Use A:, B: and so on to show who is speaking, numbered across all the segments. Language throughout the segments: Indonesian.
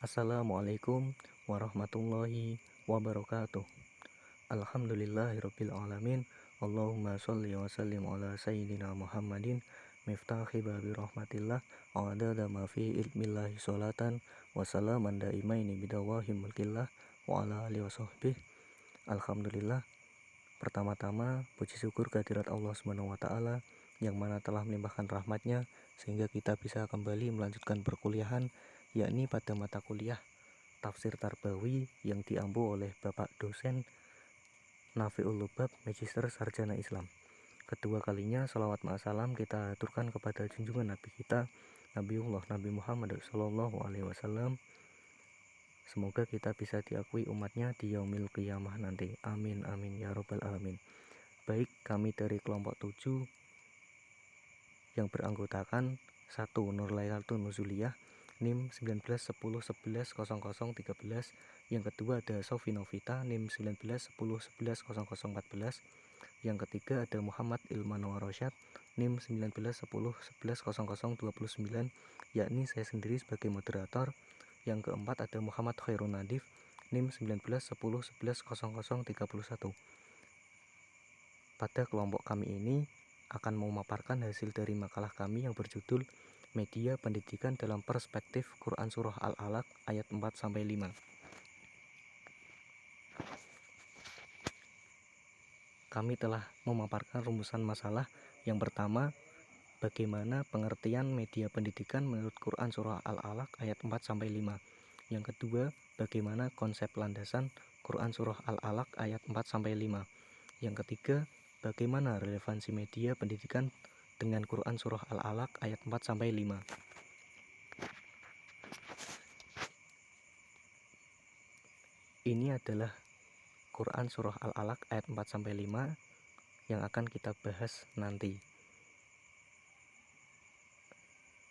A: Assalamualaikum warahmatullahi wabarakatuh. Alhamdulillahirabbil alamin. Allahumma sholli wa sallim ala sayyidina Muhammadin miftahi babi rahmatillah wa adada ma fi ilmillahi sholatan wa salaman daimaini bidawahi mulkillah wa ala alihi wa sahbihi. Alhamdulillah. Pertama-tama puji syukur kehadirat Allah Subhanahu wa taala yang mana telah melimpahkan rahmatnya sehingga kita bisa kembali melanjutkan perkuliahan, yakni pada mata kuliah Tafsir Tarbawi yang diampu oleh Bapak dosen Nafiul Lubab, Magister Sarjana Islam. Kedua kalinya salawat ma'asalam kita aturkan kepada junjungan Nabi kita Nabiullah Nabi Muhammad SAW. Semoga kita bisa diakui umatnya di yaumil qiyamah nanti. Amin amin ya robbal alamin. Baik, kami dari kelompok 7 yang beranggotakan 1. Nur Lailatul Nuzuliyah NIM 1910110013. Yang kedua ada Sofi Novita NIM 1910110014. Yang ketiga ada Muhammad Ilmanur Rosyad NIM 1910110029, yakni saya sendiri sebagai moderator. Yang keempat ada Muhammad Khairun Nadif NIM 1910110031. Pada kelompok kami ini akan memaparkan hasil dari makalah kami yang berjudul Media Pendidikan dalam Perspektif Quran Surah Al-Alaq ayat 4-5. Kami telah memaparkan rumusan masalah. Yang pertama, bagaimana pengertian media pendidikan menurut Quran Surah Al-Alaq ayat 4-5. Yang kedua, bagaimana konsep landasan Quran Surah Al-Alaq ayat 4-5. Yang ketiga, bagaimana relevansi media pendidikan dengan Quran Surah Al-Alaq ayat 4-5. Ini adalah Quran Surah Al-Alaq ayat 4-5 yang akan kita bahas nanti.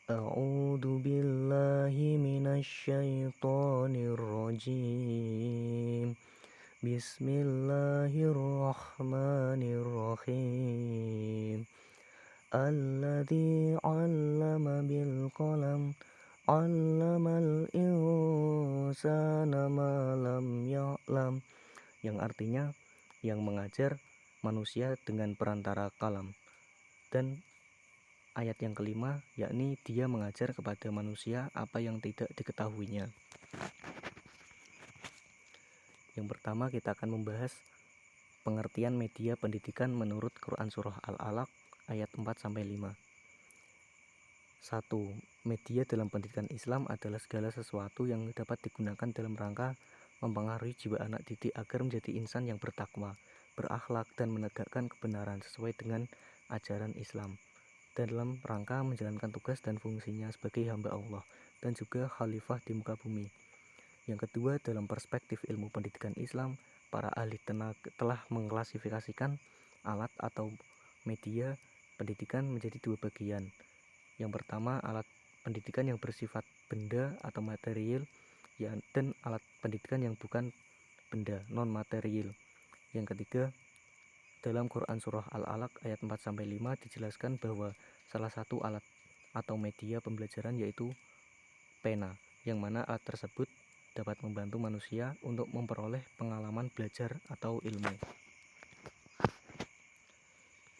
A: A'udzu billahi minasyaitonir rajim. Bismillahirrahmanirrahim. Alladzi 'allama bil qalam 'allamal insana ma lam ya'lam, yang artinya yang mengajar manusia dengan perantara kalam. Dan ayat yang kelima, yakni dia mengajar kepada manusia apa yang tidak diketahuinya. Yang pertama kita akan membahas pengertian media pendidikan menurut Quran Surah Al-Alaq ayat 4-5. 1. Media dalam pendidikan Islam adalah segala sesuatu yang dapat digunakan dalam rangka mempengaruhi jiwa anak didik agar menjadi insan yang bertakwa, berakhlak, dan menegakkan kebenaran sesuai dengan ajaran Islam, dan dalam rangka menjalankan tugas dan fungsinya sebagai hamba Allah dan juga khalifah di muka bumi. Yang kedua, dalam perspektif ilmu pendidikan Islam, para ahli telah mengklasifikasikan alat atau media pendidikan menjadi dua bagian. Yang pertama, alat pendidikan yang bersifat benda atau material, dan alat pendidikan yang bukan benda, non-material. Yang ketiga, dalam Quran Surah Al-Alaq ayat 4-5 dijelaskan bahwa salah satu alat atau media pembelajaran yaitu pena, yang mana alat tersebut dapat membantu manusia untuk memperoleh pengalaman belajar atau ilmu.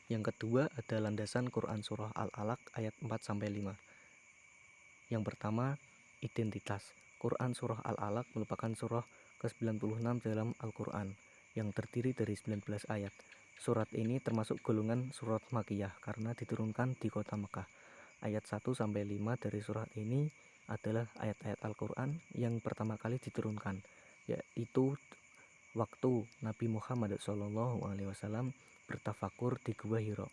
A: Yang kedua ada landasan Quran Surah Al-Alaq ayat 4-5. Yang pertama, identitas. Quran Surah Al-Alaq merupakan surah ke-96 dalam Al-Quran yang terdiri dari 19 ayat. Surat ini termasuk golongan surat Makkiyah karena diturunkan di kota Mekah. Ayat 1-5 dari surat ini adalah ayat-ayat Al-Quran yang pertama kali diturunkan, yaitu waktu Nabi Muhammad SAW bertafakur di Gua Hira.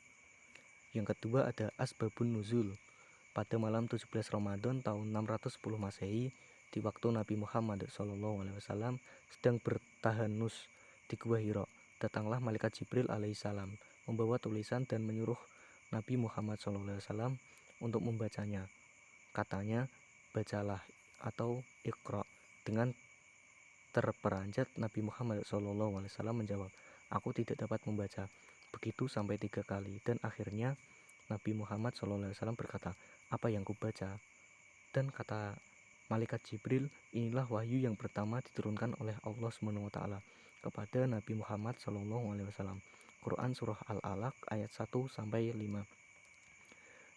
A: Yang kedua ada Asbabun Nuzul. Pada malam 17 Ramadan tahun 610 Masehi, di waktu Nabi Muhammad SAW sedang bertahanus di Gua Hira, datanglah malaikat Jibril alaihissalam membawa tulisan dan menyuruh Nabi Muhammad SAW untuk membacanya. Katanya, bacalah atau Iqra. Dengan terperanjat Nabi Muhammad SAW menjawab, aku tidak dapat membaca. Begitu sampai 3 kali, dan akhirnya Nabi Muhammad SAW berkata, apa yang kubaca? Dan kata Malaikat Jibril inilah wahyu yang pertama diturunkan oleh Allah SWT kepada Nabi Muhammad SAW. Quran Surah Al-Alaq ayat 1-5.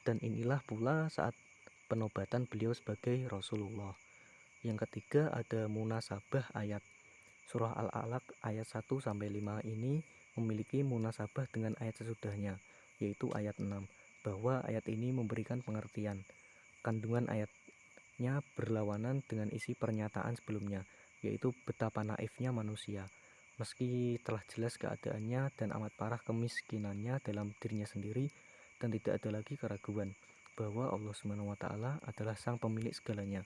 A: Dan inilah pula saat penobatan beliau sebagai Rasulullah. Yang ketiga ada munasabah ayat. Surah Al-Alaq ayat 1-5 ini memiliki munasabah dengan ayat sesudahnya, yaitu ayat 6, bahwa ayat ini memberikan pengertian. Kandungan ayatnya berlawanan dengan isi pernyataan sebelumnya, yaitu betapa naifnya manusia. Meski telah jelas keadaannya dan amat parah kemiskinannya dalam dirinya sendiri, dan tidak ada lagi keraguan bahwa Allah SWT adalah sang pemilik segalanya.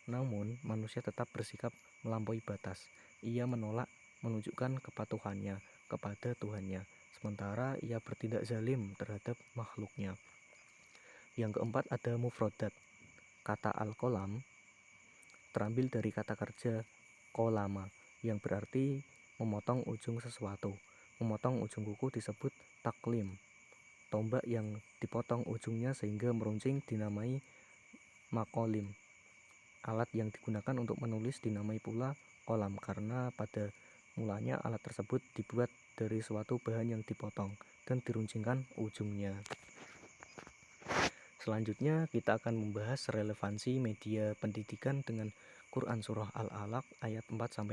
A: Namun, manusia tetap bersikap melampaui batas. Ia menolak menunjukkan kepatuhannya kepada Tuhannya, sementara ia bertindak zalim terhadap makhluknya. Yang keempat ada mufrodat. Kata al-qalam terambil dari kata kerja kolama, yang berarti memotong ujung sesuatu. Memotong ujung kuku disebut taklim. Tombak yang dipotong ujungnya sehingga meruncing dinamai makolim. Alat yang digunakan untuk menulis dinamai pula kolam, karena pada mulanya alat tersebut dibuat dari suatu bahan yang dipotong dan diruncingkan ujungnya. Selanjutnya kita akan membahas relevansi media pendidikan dengan Quran Surah Al-Alaq ayat 4-5.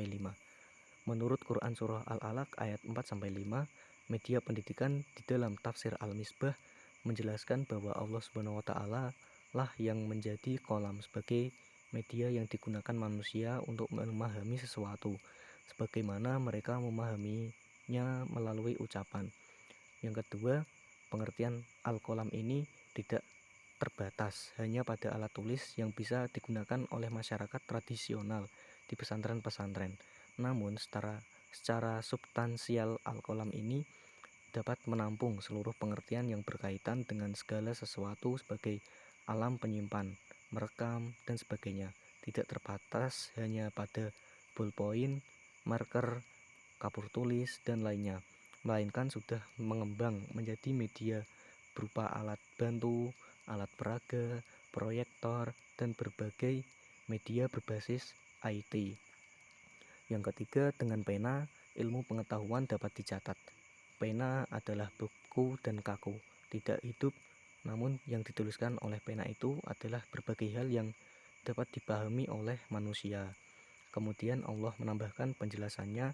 A: Menurut Quran Surah Al-Alaq ayat 4-5, media pendidikan di dalam tafsir Al-Misbah menjelaskan bahwa Allah SWT lah yang menjadi kolam sebagai media yang digunakan manusia untuk memahami sesuatu, sebagaimana mereka memahaminya melalui ucapan. Yang kedua, pengertian al-qalam ini tidak terbatas hanya pada alat tulis yang bisa digunakan oleh masyarakat tradisional di pesantren-pesantren. Namun secara substansial al-qalam ini dapat menampung seluruh pengertian yang berkaitan dengan segala sesuatu sebagai alam penyimpan, merekam, dan sebagainya. Tidak terbatas hanya pada ballpoint, marker, kapur tulis, dan lainnya, melainkan sudah mengembang menjadi media berupa alat bantu, alat peraga, proyektor, dan berbagai media berbasis IT. Yang ketiga, dengan pena, ilmu pengetahuan dapat dicatat. Pena adalah buku dan kaku, tidak hidup, namun yang dituliskan oleh pena itu adalah berbagai hal yang dapat dipahami oleh manusia. Kemudian Allah menambahkan penjelasannya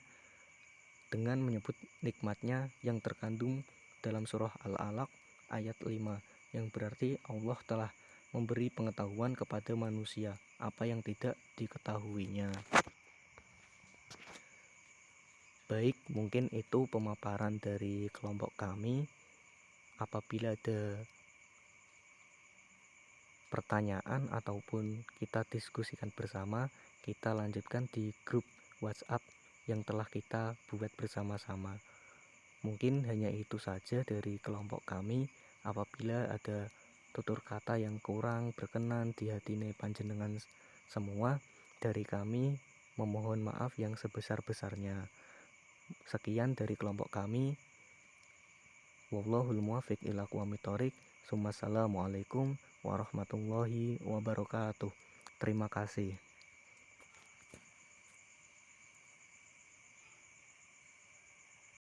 A: dengan menyebut nikmatnya yang terkandung dalam surah Al-Alaq ayat 5, yang berarti Allah telah memberi pengetahuan kepada manusia apa yang tidak diketahuinya. Baik, mungkin itu pemaparan dari kelompok kami. Apabila ada pertanyaan ataupun kita diskusikan bersama, kita lanjutkan di grup WhatsApp yang telah kita buat bersama-sama. Mungkin hanya itu saja dari kelompok kami. Apabila ada tutur kata yang kurang berkenan di hatine panjenengan semua, dari kami memohon maaf yang sebesar-besarnya. Sekian dari kelompok kami. Wallahul muwaffiq ila aqwamit thoriq. Assalamualaikum warahmatullahi wabarakatuh. Terima kasih.